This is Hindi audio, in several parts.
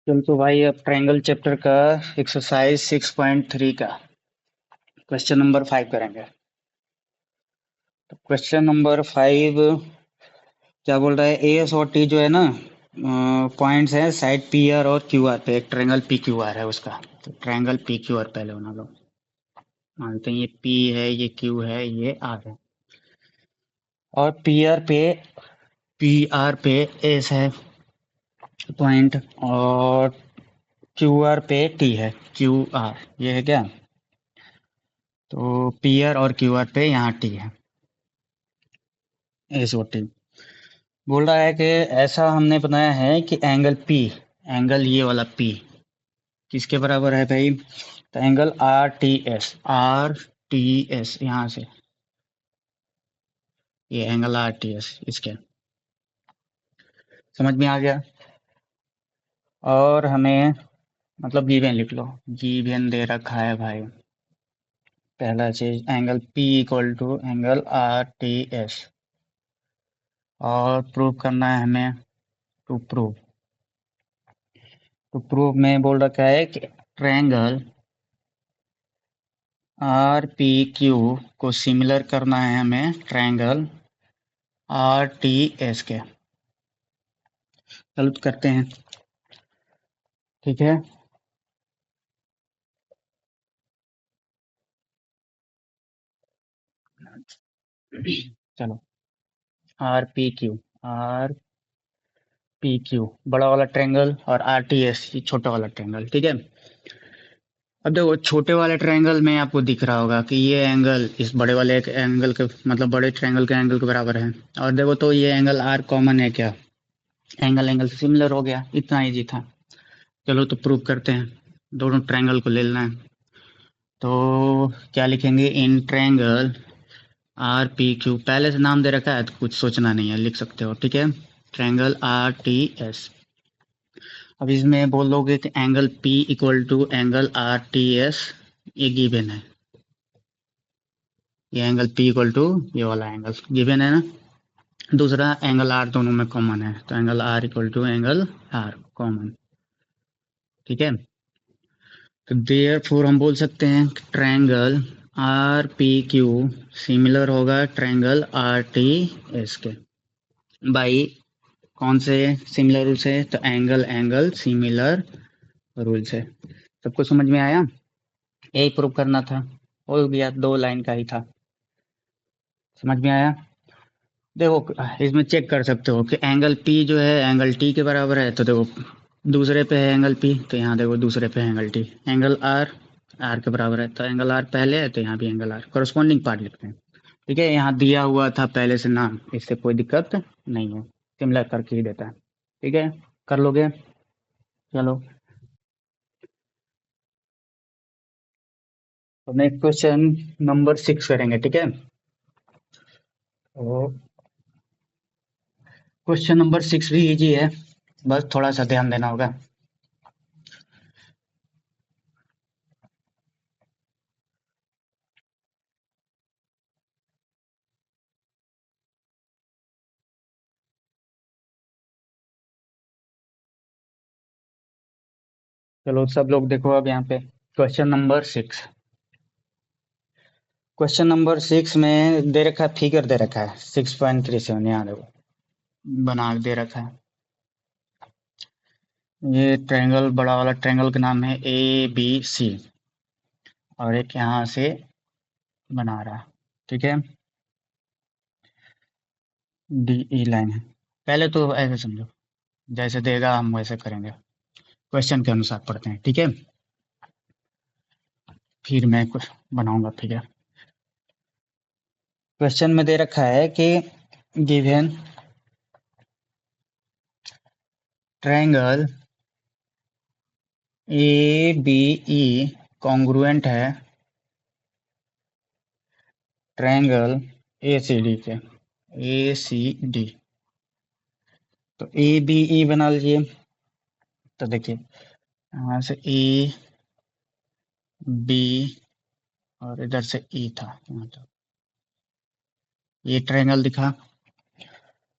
चल तो भाई अब ट्रायंगल चैप्टर का एक्सरसाइज 6.3 का क्वेश्चन नंबर 5 करेंगे। तो क्वेश्चन नंबर 5 क्या बोल रहा है, एस और टी जो है ना पॉइंट्स है साइड पी आर और क्यू आर पे। एक ट्रायंगल पी क्यू आर है उसका। तो ट्रायंगल पी क्यू आर पहले बना लो। मानते हैं ये पी है, ये क्यू है, ये आर है। और पी आर पे एस है पॉइंट, और क्यू आर पे टी है, क्यू आर ये है क्या। तो पी आर और क्यू आर पे यहाँ टी है, एस और टी। बोल रहा है कि ऐसा हमने बनाया है कि एंगल पी, एंगल ये वाला पी किसके बराबर है भाई। तो एंगल आर टी एस यहाँ से, ये एंगल आर टी एस इसके समझ में आ गया। और हमें मतलब गिवन लिख लो, गिवन दे रखा है भाई। पहला चीज angle P equal to angle R T S, और प्रूव करना है हमें। टू प्रूव, में बोल रखा है कि ट्रायंगल आर पी क्यू को सिमिलर करना है हमें ट्रायंगल आर टी एस के। चलो तो करते हैं, ठीक है। चलो आर पी क्यू बड़ा वाला ट्रायंगल और आर टी एस छोटा वाला ट्रायंगल, ठीक है। अब देखो छोटे वाले ट्रायंगल में आपको दिख रहा होगा कि ये एंगल इस बड़े वाले एक एंगल के मतलब बड़े ट्रायंगल के एंगल के बराबर है। और देखो तो ये एंगल आर कॉमन है क्या, एंगल एंगल से सिमिलर हो गया, इतना इजी था। चलो तो प्रूव करते हैं, दोनों ट्रायंगल को ले लेना है। तो क्या लिखेंगे, in triangle R P Q, पहले से नाम दे रखा है तो कुछ सोचना नहीं है, लिख सकते हो, ठीक है। Triangle R T S. अब इसमें बोलोगे कि angle P equal to angle R T S, ये गिवन है। ये एंगल पी इक्वल टू ये वाला एंगल गिवन है ना। दूसरा एंगल आर दोनों में कॉमन है, तो angle R equal to angle R common, ठीक है। तो देयरफॉर हम बोल सकते हैं triangle R P Q similar होगा ट्रायंगल आर टी एस के। बाई कौन से सिमिलर रूल से, तो एंगल एंगल सिमिलर रूल से। सबको समझ में आया, यही प्रूव करना था, हो गया, 2 लाइन का ही था। समझ में आया। देखो इसमें चेक कर सकते हो कि एंगल पी जो है एंगल टी के बराबर है, तो देखो दूसरे पे है एंगल पी, तो यहाँ देखो दूसरे पे है angle T. Angle R R के बराबर है, तो एंगल आर पहले है तो यहाँ भी एंगल आर, करस्पॉन्डिंग पार्ट लिखते हैं, ठीक है। यहाँ दिया हुआ था पहले से नाम, इससे कोई दिक्कत नहीं है, सिमिलर करके ही देता है, ठीक है। कर लोगे, चलो। तो नेक्स्ट क्वेश्चन नंबर 6 करेंगे, ठीक है। तो क्वेश्चन नंबर 6 भी इजी है, बस थोड़ा सा ध्यान देना होगा। चलो सब लोग देखो अब यहाँ पे क्वेश्चन नंबर 6। क्वेश्चन नंबर 6 में दे रखा है, फिगर दे रखा है 6.37, यहाँ देखो बना के दे रखा है। ये ट्रायंगल बड़ा वाला ट्रायंगल का नाम है ए बी सी, और एक यहाँ से बना रहा है, ठीक है। डी ई लाइन है। पहले तो ऐसे समझो, जैसे देगा हम वैसे करेंगे, क्वेश्चन के अनुसार पढ़ते हैं, ठीक है। फिर मैं कुछ बनाऊंगा फिगर। क्वेश्चन में दे रखा है कि गिवन ट्रायंगल ए बी ई कॉन्ग्रुएंट है ट्रायंगल ए सी डी के, ए सी डी। तो ए बी ई बना लीजिए। तो देखिए यहाँ से ए बी और इधर से ई था यहाँ, तो ये ट्रायंगल दिखा।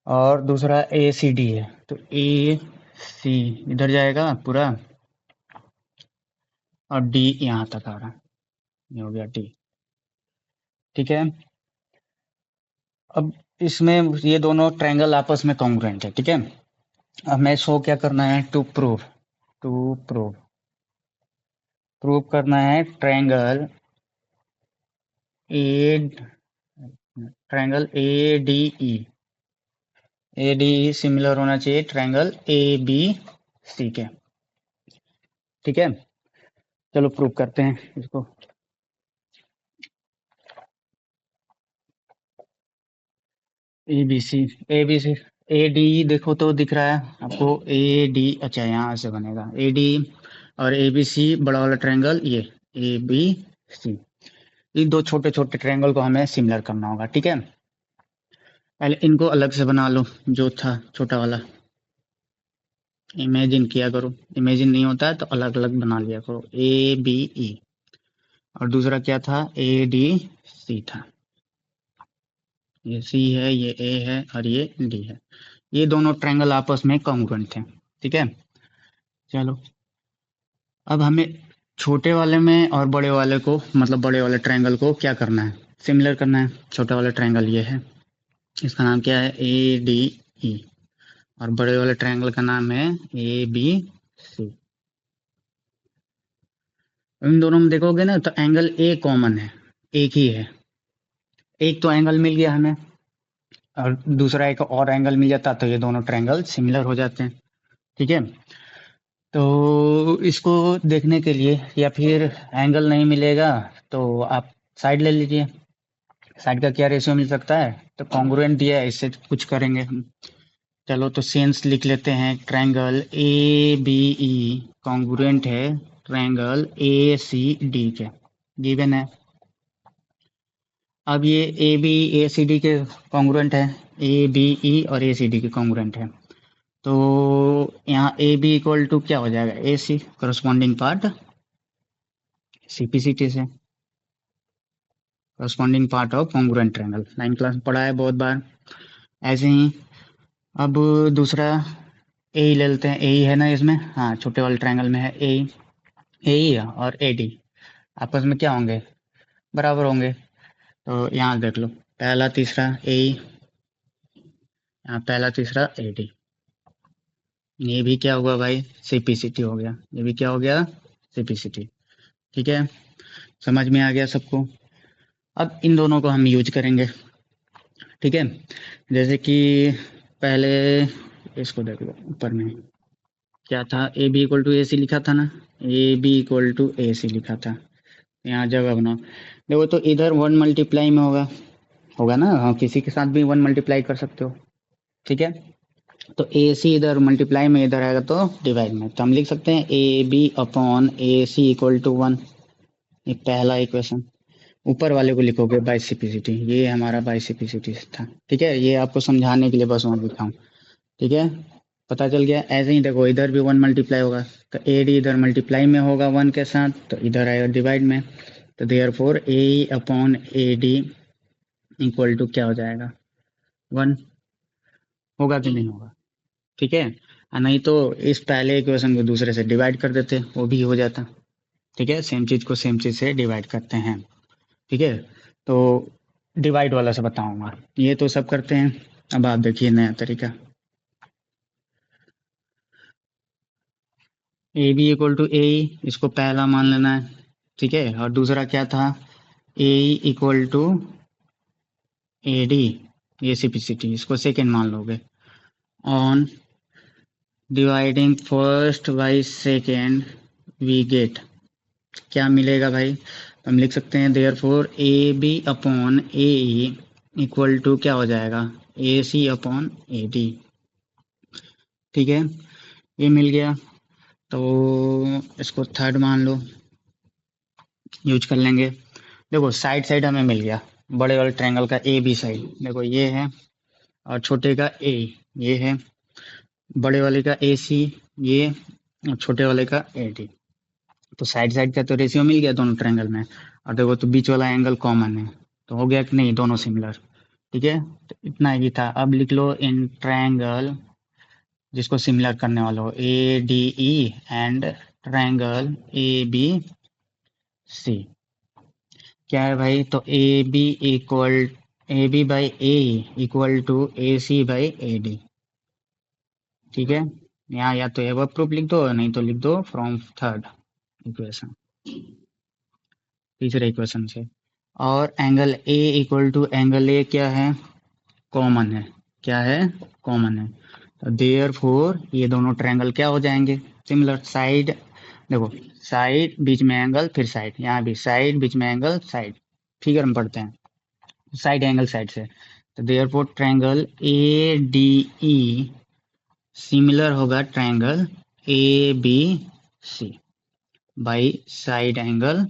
और दूसरा ए सी डी है, तो ए सी इधर जाएगा पूरा, और डी यहाँ तक आ रहा है, ये हो गया डी। ठीक है, अब इसमें ये दोनों ट्रायंगल आपस में कॉन्ग्रुएंट है। ठीक है, अब मैं शो क्या करना है, टू प्रूव प्रूव करना है ए triangle A D e similar होना चाहिए ट्रायंगल ए बी सी के। ठीक है, चलो प्रूव करते हैं इसको। A B C A D देखो तो दिख रहा है आपको, ए डी, अच्छा यहाँ से बनेगा ए डी और ए बी सी, बड़ा वाला ट्रायंगल ये ए बी सी। इन दो छोटे छोटे ट्रायंगल को हमें सिमिलर करना होगा। ठीक है, पहले इनको अलग से बना लो, जो था छोटा वाला इमेजिन किया करो, इमेजिन नहीं होता है तो अलग अलग बना लिया करो। ए बी ई और दूसरा क्या था, ए डी सी था। ये सी है, ये ए है और ये डी है। ये दोनों ट्रायंगल आपस में कॉन्ग्रुएंट थे। ठीक है, चलो अब हमें छोटे वाले में और बड़े वाले को, मतलब बड़े वाले ट्रायंगल को क्या करना है, सिमिलर करना है। छोटा वाला ट्रायंगल ये है, इसका नाम क्या है, ए डी ई, और बड़े वाले ट्रायंगल का नाम है ए बी सी। इन दोनों में देखोगे ना तो एंगल ए कॉमन है, एक ही है। एक तो एंगल मिल गया हमें, और दूसरा एक और एंगल मिल जाता तो ये दोनों ट्रायंगल सिमिलर हो जाते हैं। ठीक है, तो इसको देखने के लिए, या फिर एंगल नहीं मिलेगा तो आप साइड ले लीजिए। साइड का क्या रेशियो मिल सकता है, तो कॉन्ग्रुएंट दिया है, इससे कुछ करेंगे हम। चलो तो सेंस लिख लेते हैं, ट्रायंगल ए बी ई कॉन्ग्रुएंट है ट्रायंगल ए सी डी के, गिवन है। अब ये A B A C D के कॉन्ग्रुएंट है, ए बी ई और ए सी डी के कॉन्ग्रुएंट है। तो यहाँ ए बी इक्वल टू क्या हो जाएगा, a c, corresponding part c p c t से, corresponding part of congruent triangle, 9 class में पढ़ा है बहुत बार। ऐसे ही अब दूसरा ए ही ले लेते हैं, ए ही है ना इसमें, हाँ छोटे वाले ट्रायंगल में है ए ही और ए डी आपस में क्या होंगे, बराबर होंगे। तो यहाँ देख लो, पहला तीसरा ए, यहाँ पहला तीसरा ए डी, ये भी क्या हुआ भाई, सीपीसीटी हो गया, ये भी क्या हो गया, सीपीसीटी। ठीक है, समझ में आ गया सबको। अब इन दोनों को हम यूज करेंगे। ठीक है, जैसे कि पहले इसको देख लो, ऊपर में क्या था, A B equal to A सी लिखा था ना, A B equal to A सी लिखा था। यहाँ जगह बनाओ, देखो तो इधर 1 मल्टीप्लाई में होगा, होगा ना, हाँ किसी के साथ भी 1 मल्टीप्लाई कर सकते हो। ठीक है, तो ए सी इधर मल्टीप्लाई में, इधर आएगा तो डिवाइड में, तो हम लिख सकते हैं A B upon A C equal to 1। ये पहला इक्वेशन। ऊपर वाले को लिखोगे बाइसिपिसिटी, ये हमारा बाइसिपिसिटी था। ठीक है, ये आपको समझाने के लिए बस मैं लिखा हूँ। ठीक है, पता चल गया। ऐसे ही देखो, इधर भी 1 मल्टीप्लाई होगा, तो ए डी इधर मल्टीप्लाई में होगा 1 के साथ, तो इधर आएगा डिवाइड में, तो therefore A upon A D equal to क्या हो जाएगा, 1। होगा कि नहीं होगा, ठीक है। नहीं तो इस पहले इक्वेशन को दूसरे से डिवाइड कर देते, वो भी हो जाता। ठीक है, सेम चीज को सेम चीज से डिवाइड करते हैं। ठीक है, तो डिवाइड वाला से बताऊंगा, ये तो सब करते हैं। अब आप देखिए नया तरीका, ए बी इक्वल टू ए, इसको पहला मान लेना है। ठीक है, और दूसरा क्या था, A equal to A D, ये सीपीसीटी, इसको सेकेंड मान लोगे। On dividing first by second we get, क्या मिलेगा भाई, तो हम लिख सकते हैं therefore A B upon A equal to क्या हो जाएगा, a C upon A D. ठीक है, ये मिल गया, तो इसको थर्ड मान लो, यूज कर लेंगे। देखो साइड साइड हमें मिल गया, बड़े वाले ट्रायंगल का ए बी साइड, देखो ये है, और छोटे का ए ये है, बड़े वाले का ए सी ये, और छोटे वाले का ए डी। तो साइड साइड का तो रेशियो मिल गया दोनों ट्रायंगल में, और देखो तो बीच वाला एंगल कॉमन है, तो हो गया कि नहीं, दोनों सिमिलर। ठीक है, तो इतना ही था। अब लिख लो इन ट्रायंगल जिसको सिमिलर करने वाला हो, A D E and triangle A B C. क्या है भाई, तो A B by A equal to A C by A D. ठीक है, यहाँ या तो एबव प्रूफ लिख दो, नहीं तो लिख दो फ्रॉम थर्ड इक्वेशन, तीसरे इक्वेशन से। और angle A equal to angle A क्या है, कॉमन है। क्या है, कॉमन है। तो देयर फोर ये दोनों ट्रायंगल क्या हो जाएंगे, सिमिलर। साइड देखो, साइड बीच में एंगल, फिर साइड, यहाँ भी साइड बीच में एंगल, साइड। फिगर में पढ़ते हैं, साइड एंगल साइड से। तो therefore triangle A D e similar होगा triangle A B c by side angle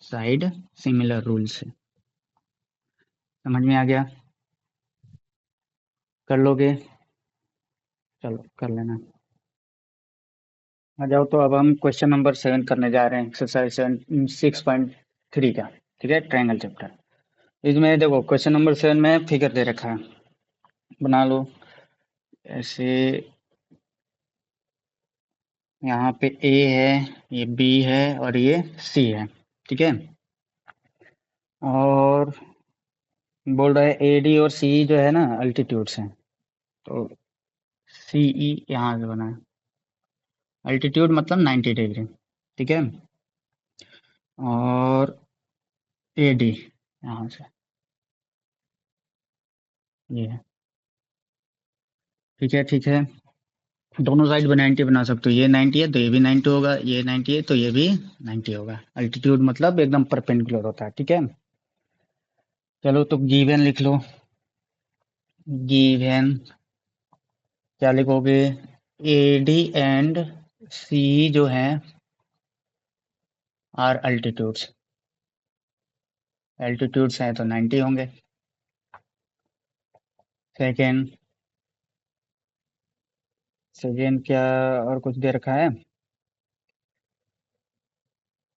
side similar rule से। समझ में आ गया, कर लोगे, चलो कर लेना। आ जाओ, तो अब हम क्वेश्चन नंबर 7 करने जा रहे हैं, एक्सरसाइज 6.3 का। ठीक है, ट्रायंगल चैप्टर। इसमें देखो क्वेश्चन नंबर 7 में फिगर दे रखा है, बना लो ऐसे। यहाँ पे ए है, ये बी है और ये सी है। ठीक है, और बोल रहा है ए डी और सी जो है ना अल्टीट्यूड्स हैं। तो सी ई यहाँ से बना है, अल्टीट्यूड मतलब 90 डिग्री। ठीक है, और ए डी यहाँ से ये है। ठीक है, ठीक है, दोनों साइड में 90 बना सकते हो। ये 90 है तो ये भी 90 होगा, ये 90 है तो ये भी 90 होगा। अल्टीट्यूड मतलब एकदम परपेंडिकुलर होता है। ठीक है, चलो तो गिवन लिख लो। गिवन क्या लिखोगे, ए डी एंड सी जो है आर अल्टीट्यूड्स, एल्टीट्यूड्स हैं तो 90 होंगे। सेकेंड, सेकेंड क्या और कुछ दे रखा है,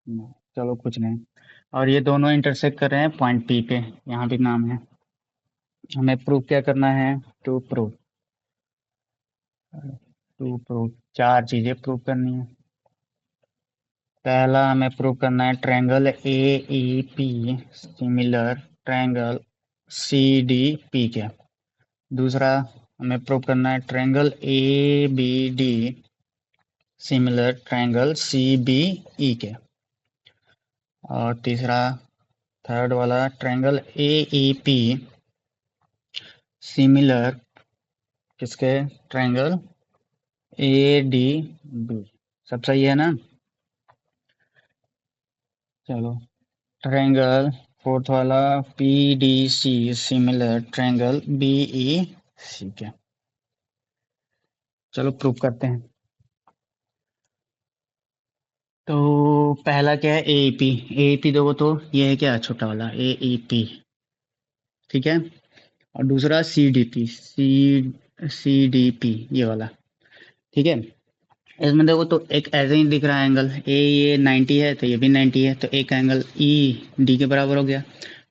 चलो कुछ नहीं। और ये दोनों इंटरसेक्ट कर रहे हैं पॉइंट पी पे, यहाँ भी नाम है। हमें प्रूफ क्या करना है, टू प्रूफ, चार चीजें प्रूव करनी है। पहला हमें प्रूव करना है ट्रायंगल ए E P similar triangle c D p के। दूसरा हमें प्रूव करना है triangle A B d similar triangle C B e के। और तीसरा, थर्ड वाला, ट्रायंगल ए ई पी सिमिलर किसके, ट्रायंगल ए डी बी। सब सही है ना, चलो। ट्रायंगल फोर्थ वाला p D C similar triangle b e c के। चलो प्रूव करते हैं। तो पहला क्या है, ए पी देखो तो ये है क्या, छोटा वाला ए ई पी। ठीक है, और दूसरा C D P, C D P ये वाला। ठीक है, इसमें देखो तो एक ऐसे ही दिख रहा है एंगल ए, ये 90 है तो ये भी 90 है, तो एक एंगल ई डी के बराबर हो गया।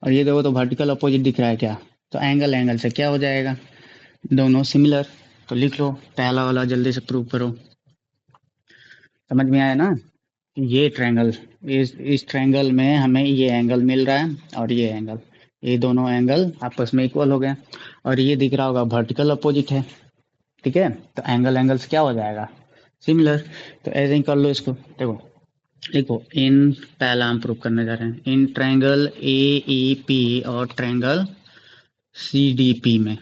और ये देखो तो वर्टिकल अपोजिट दिख रहा है क्या, तो एंगल एंगल से क्या हो जाएगा, दोनों सिमिलर। तो लिख लो पहला वाला, जल्दी से प्रूव करो। समझ में आया ना, ये ट्रायंगल, इस ट्रायंगल में हमें ये एंगल मिल रहा है और ये एंगल, ये दोनों एंगल आपस में इक्वल हो गए। और ये दिख रहा होगा वर्टिकल अपोजिट है। ठीक है, तो एंगल एंगल से क्या हो जाएगा, सिमिलर। तो ऐसे ही कर लो इसको। देखो लिखो, इन, पहला हम प्रूव करने जा रहे हैं, in triangle A E P और ट्रायंगल सी डी पी में,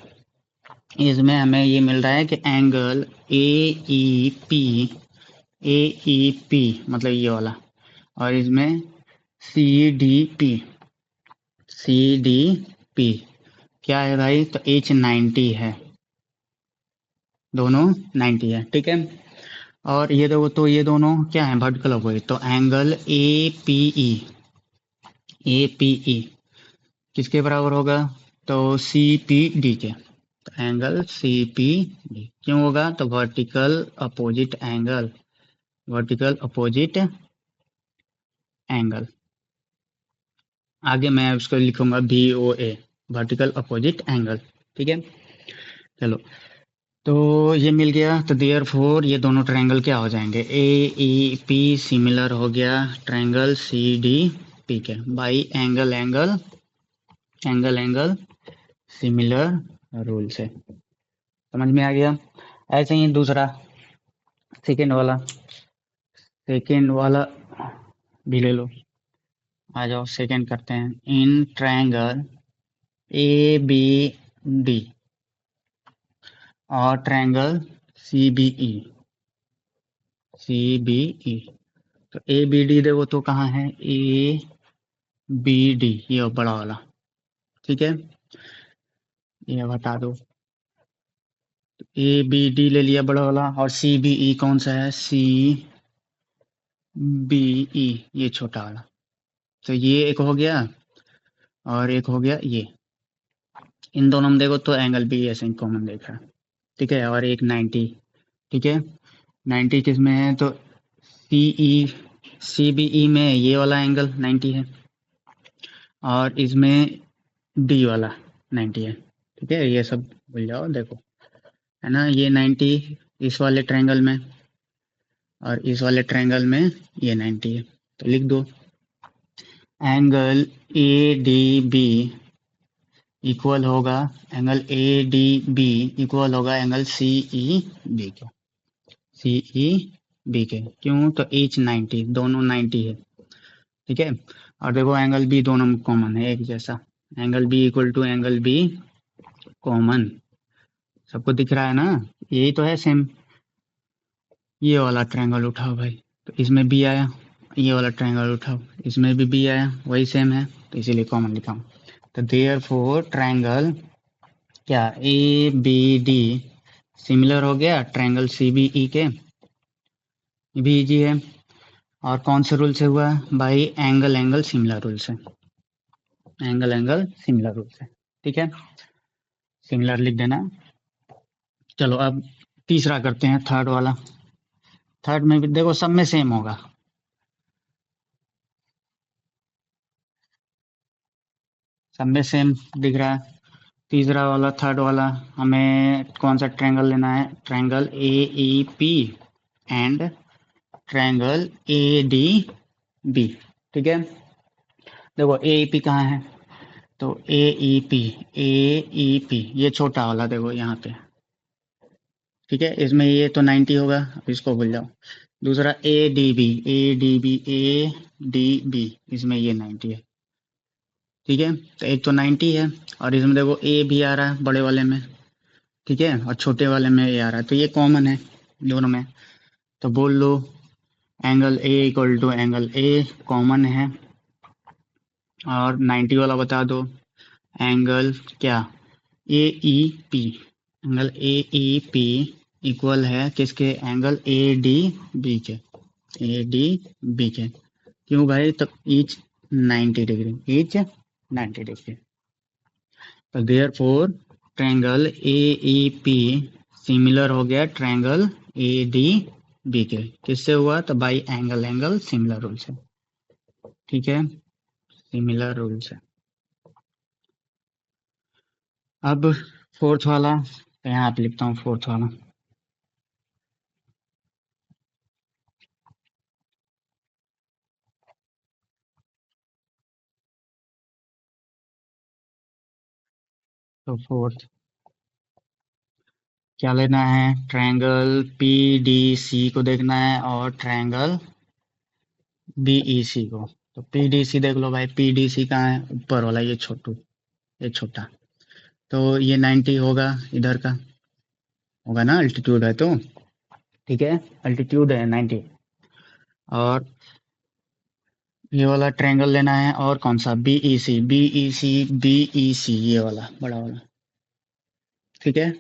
इसमें हमें ये मिल रहा है कि एंगल ए ई पी मतलब ये वाला, और इसमें C D P, C D P क्या है भाई, तो एच 90 है, दोनों 90 है। ठीक है, और ये देखो तो ये दोनों क्या है, वर्टिकल अपोजिट, तो एंगल ए पी ई किसके बराबर होगा, तो सी पी डी के। तो एंगल सी पी डी क्यों होगा, तो vertical opposite angle, vertical opposite angle. आगे मैं उसको लिखूंगा वी ओ ए, वर्टिकल अपोजिट एंगल। ठीक है, चलो तो ये मिल गया, तो देयर फोर ये दोनों ट्रायंगल क्या हो जाएंगे, ए ई पी सिमिलर हो गया ट्रायंगल सी डी पी के by angle angle angle angle similar rule से। समझ में आ गया। ऐसे ही दूसरा सेकेंड वाला भी ले लो। आ जाओ सेकेंड करते हैं। In triangle A B D और ट्रायंगल सी बी ई। तो ए बी डी देखो तो कहाँ है, ए बी डी ये बड़ा वाला, ठीक है, ये बता दो। ए बी डी ले लिया बड़ा वाला, और सी बी ई कौन सा है, सी बी ई ये छोटा वाला। तो ये एक हो गया और एक हो गया ये। इन दोनों में देखो तो एंगल भी ऐसे कॉमन देख रहा है, ठीक है, और एक 90, ठीक है। 90 किस में है, तो सी ई सी बी ई में ये वाला एंगल 90 है और इसमें डी वाला 90 है, ठीक है। ये सब भूल जाओ, देखो है ना, ये 90 इस वाले ट्रायंगल में और इस वाले ट्रायंगल में ये 90 है। तो लिख दो angle a D b equal होगा, angle a D b equal होगा एंगल सी ई बी के, सी ई बी के। क्यों, तो एच 90 दोनों 90 है, ठीक है। और देखो एंगल बी दोनों में कॉमन है एक जैसा, angle B equal to angle B common, सबको दिख रहा है ना, यही तो है सेम। ये वाला ट्रायंगल उठाओ भाई, तो इसमें बी आया, ये वाला ट्रायंगल उठाओ, इसमें भी बी आया, वही सेम है, तो इसीलिए कॉमन लिखा हूँ। तो देयर फोर ट्रायंगल क्या, ए बी डी सिमिलर हो गया ट्रायंगल सी बी ई के, ये भी इजी है। और कौन से रूल से हुआ, भाई एंगल एंगल सिमिलर रूल से, एंगल एंगल सिमिलर रूल से, ठीक है, सिमिलर लिख देना। चलो अब तीसरा करते हैं, थर्ड वाला। थर्ड में भी देखो सब में सेम होगा, सब में सेम दिख रहा है। तीसरा वाला थर्ड वाला हमें कौन सा ट्रायंगल लेना है, triangle A E P and triangle A D B, ठीक है। देखो ए ई पी कहाँ है, तो ए ई पी ये छोटा वाला देखो यहाँ पे, ठीक है, इसमें ये तो 90 होगा, अब इसको भूल जाओ। दूसरा ए डी बी इसमें ये 90 है, ठीक है। तो एक तो 90 है और इसमें देखो ए भी आ रहा है बड़े वाले में, ठीक है, और छोटे वाले में ए आ रहा है, तो ये कॉमन है दोनों में। तो बोल लो angle A equal to angle a common है, और 90 वाला बता दो एंगल क्या, a E p, angle a E p equal है किसके, एंगल ए डी बी के, ए डी बी के। क्यों भाई, तो ईच 90 डिग्री, ईच 90 डिग्री। तो देयर फोर ट्रायंगल ए ई पी सिमिलर हो गया ट्रायंगल ए डी बी के, किससे हुआ, तो by angle angle similar rule से, ठीक है, सिमिलर रूल से। अब फोर्थ वाला, तो यहाँ पे लिखता हूँ फोर्थ वाला। तो फोर्थ क्या लेना है, ट्रायंगल पी डी सी को देखना है और ट्रायंगल बी ई सी को। तो पी डी सी देख लो भाई, पी डी सी कहाँ है, ऊपर वाला ये छोटू, ये छोटा, तो ये 90 होगा, इधर का होगा ना, अल्टीट्यूड है तो, ठीक है, अल्टीट्यूड है 90। और ये वाला ट्रायंगल लेना है, और कौन सा, b e c B e c B e c ये वाला बड़ा वाला, ठीक है।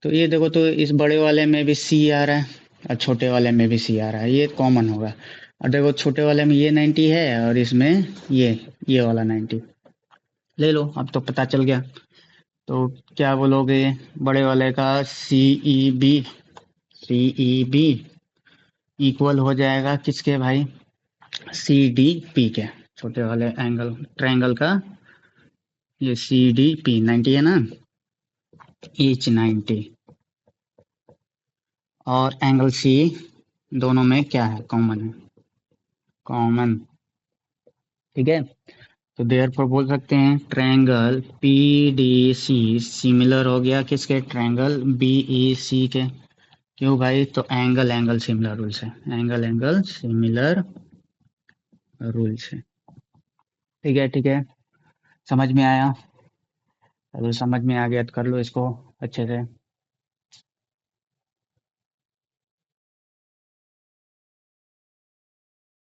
तो ये देखो तो इस बड़े वाले में भी सी आ रहा है और छोटे वाले में भी सी आ रहा है, ये कॉमन होगा। और देखो छोटे वाले में ये 90 है और इसमें ये वाला 90, ले लो, अब तो पता चल गया। तो क्या बोलोगे, बड़े वाले का सी ई बी इक्वल हो जाएगा किसके भाई, सी डी पी के, छोटे वाले एंगल ट्रायंगल का, ये सी डी पी 90 है ना, एच 90, और एंगल सी दोनों में क्या है, कॉमन है, कॉमन। ठीक है, तो देयरफॉर बोल सकते हैं triangle P D C similar हो गया किसके, ट्रायंगल बी ई सी के। क्यों भाई, तो एंगल एंगल सिमिलर रूल्स है, एंगल एंगल सिमिलर रूल्स है। ठीक है, ठीक है, समझ में आया? अगर समझ में आ गया तो कर लो इसको अच्छे से।